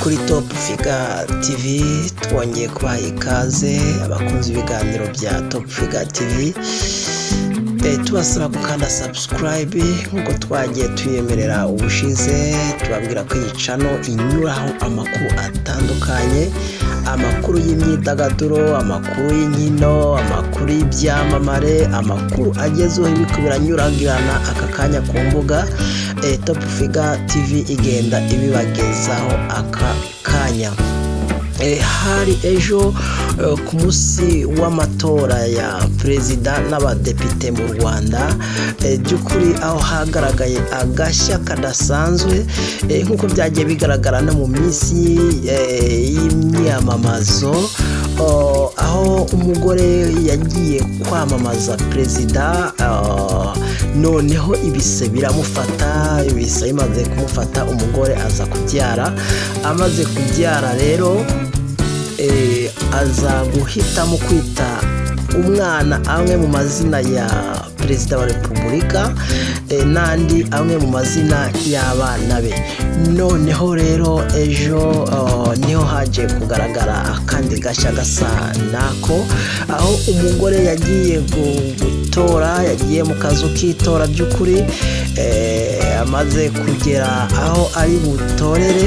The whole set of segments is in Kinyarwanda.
kuri Top Figure TV twongeye kubaha ikaze abakunzi ibiganiro bya Top Figure TV. Tubasaba gukanda subscribe nkuko twagiye tuyemerera ubushize, tubabwira ko iyi channel inyuraho amakuru atandukanye, amakuru y'imyidagaduro, amakuru y'inkino, amakuru y'ibyamamare, amakuru agezweho ibikubiranyuragirana aka kanya ku mbuga. Top Figure TV igenda ibibagezaho aka kanya. Hari ejo ku munsi w'amatora ya perezida n'abadepite mu Rwanda, by'ukuri aho hagaragaye agashya kadasanzwe nk'uko byagiye bigaragara no mu minsi y'imyamamazo, aho umugore yagiye kwamamaza perezida, noneho ibise biramufata, ibise bimaze kumufata umugore aza kubyara. Amaze kubyara rero aza guhitamo kwita umwana amwe mu mazina ya perezida wa repubulika, n'andi amwe mu mazina y'abana be. Noneho rero ejo niho haje kugaragara akandi gashya gasa nako, aho umugore yagiye gutora, yagiye mu kazu k'itora. By'ukuri amaze kugera aho ari butorere,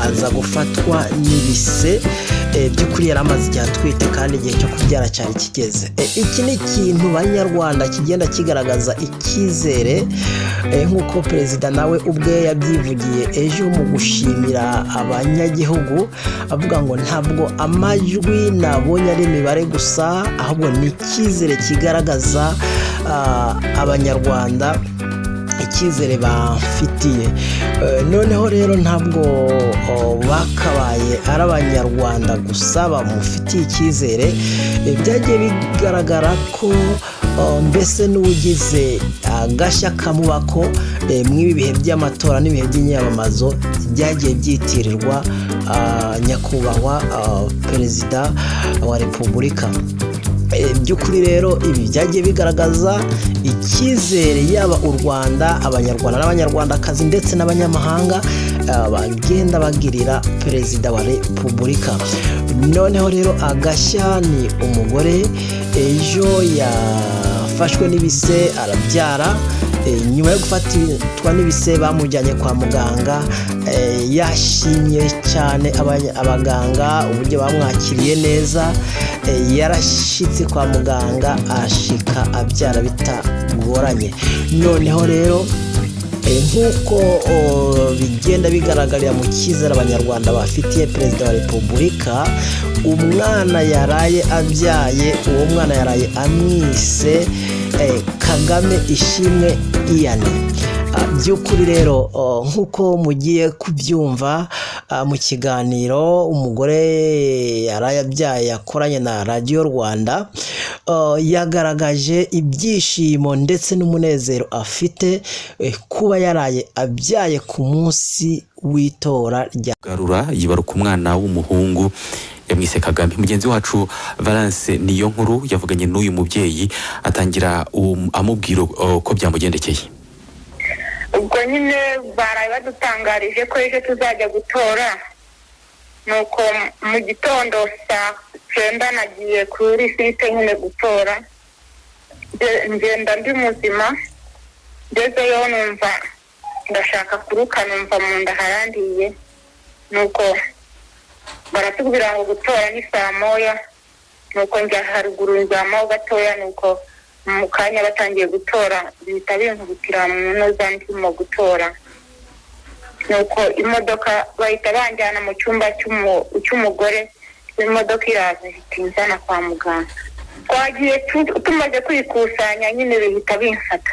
aza gufatwa n'ibise. By'ukuri yari amaze igihe atwite kandi igihe cyo kubyara cyari kigeze. Iki ni ikintu banyarwanda kigenda kigaragaza icyizere, nk'uko perezida nawe ubwe yabyivugiye ejo mu gushimira abanyagihugu, avuga ngo ntabwo amajwi nabonye ari imibare gusa, ahubwo ni icyizere kigaragaza abanyarwanda, icyizere bafitiye. Noneho rero ntabwo bakabaye ari abanyarwanda gusa bamufitiye icyizere, byagiye bigaragara ko mbese n'ugize agashya kamubako mw'ibi bihe by'amatora n'ibihe by'inyamamazo byagiye byitirirwa nyakubahwa perezida wa repubulika. By'ukuri rero ibi byagiye bigaragaza icyizere yaba u Rwanda, abanyarwanda n'abanyarwandakazi ndetse n'abanyamahanga bagenda bagirira perezida wa repubulika. Noneho rero agashya ni umugore ejo yafashwe n'ibise arabyara. Nyuma yo gufatwa n'ibise bamujyanye kwa muganga. Yashimye cyane abaganga uburyo bamwakiriye neza, yarashitse kwa muganga ashika abyara bitagoranye. Noneho rero nk'uko bigenda bigaragarira mu cyizere abanyarwanda bafitiye perezida wa repubulika, umwana yaraye abyaye, uwo mwana yaraye amwise Kagame Ishimwe Ian. By'ukuri rero nk'uko mugiye kubyumva mu kiganiro umugore yaraye abyaye yakoranye na Radio Rwanda, yagaragaje ibyishimo ndetse n'umunezero afite kuba yaraye abyaye ku munsi w'itora rya Garura yibaruka umwana w'umuhungu yamwise Kagame. Mugenzi wacu Valence niyo nkuru yavuganye n'uyu mubyeyi atangira amubwira ko byamugendekeye. Ubwo nyine baraye badutangarije ko ejo tuzajya gutora, nuko mu gitondo saa 9 nagiye kuri site nyine gutora. Ngenda ndi muzima, ngezeyo numva ndashaka kuruka, numva mu nda harandiye, nuko baratubwira ngo gutora ni saa 1, nuko njya haruguru njyamo gatoya, nuko mu kanya batangiye gutora bihita binkubitira mu noza ndimo gutora. Nuko imodoka bahita banjyana mu cyumba cy'umugore, imodoka iraza itinzana kwa muganga. Twagiye tumaze kwikusanya nyine bihita bimfata.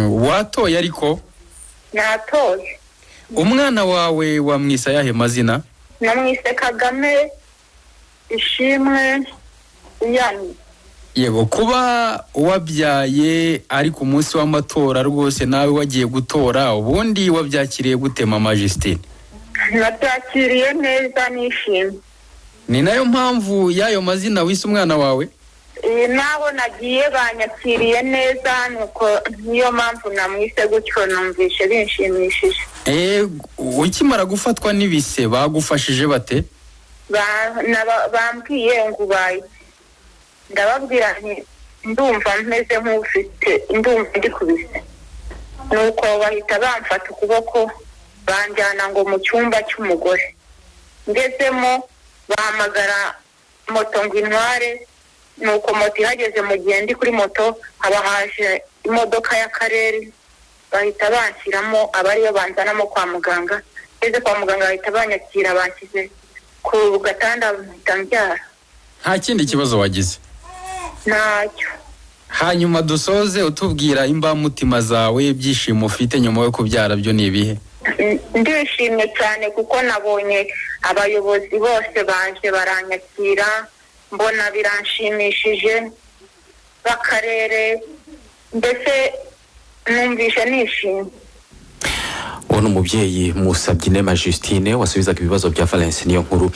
Watoye ariko? Natoye. Umwana wawe wamwisa yahe mazina? Namwise Kagame Ishimwe Ian. Yego, kuba wabyaye ari ku munsi w'amatora rwose nawe wagiye gutora, ubundi wabyakiriye gute Mama Justine? Nabyakiriye neza nishimye. Ni nayo mpamvu y'ayo mazina wise umwana wawe? naho nagiye banyakiriye neza nuko niyo mpamvu namwise gutyo numvishe binshimishije. ukimara gufatwa n'ibise bagufashije bate? Bambwiye ngo ubaye, ndababwira nti ndumva meze nk'ufite ndumva ndi kubise, nuko bahita bamfata ukuboko banjyana ngo mu cyumba cy'umugore. Ngezemo bahamagara moto ngo intware, nuko moto ihageze mu gihe ndi kuri moto haba haje imodoka y'akarere bahita banshyiramo abariyo banzanamo kwa muganga. Ngeze kwa muganga bahita banyakira banshyize ku gatanda mpita mbyara. Nta kindi kibazo wagize? Ntacyo. Hanyuma dusoze utubwira imbamutima zawe, ibyishimo ufite nyuma yo kubyara byo ni ibihe? Ndishimye cyane kuko nabonye abayobozi bose baje baranyakira, mbona biranshimishije bakarere, mbese numvishe nishimye. uwo ni umubyeyi Musabyinema Justine wasubizaga ibibazo bya Valence Niyonkuru.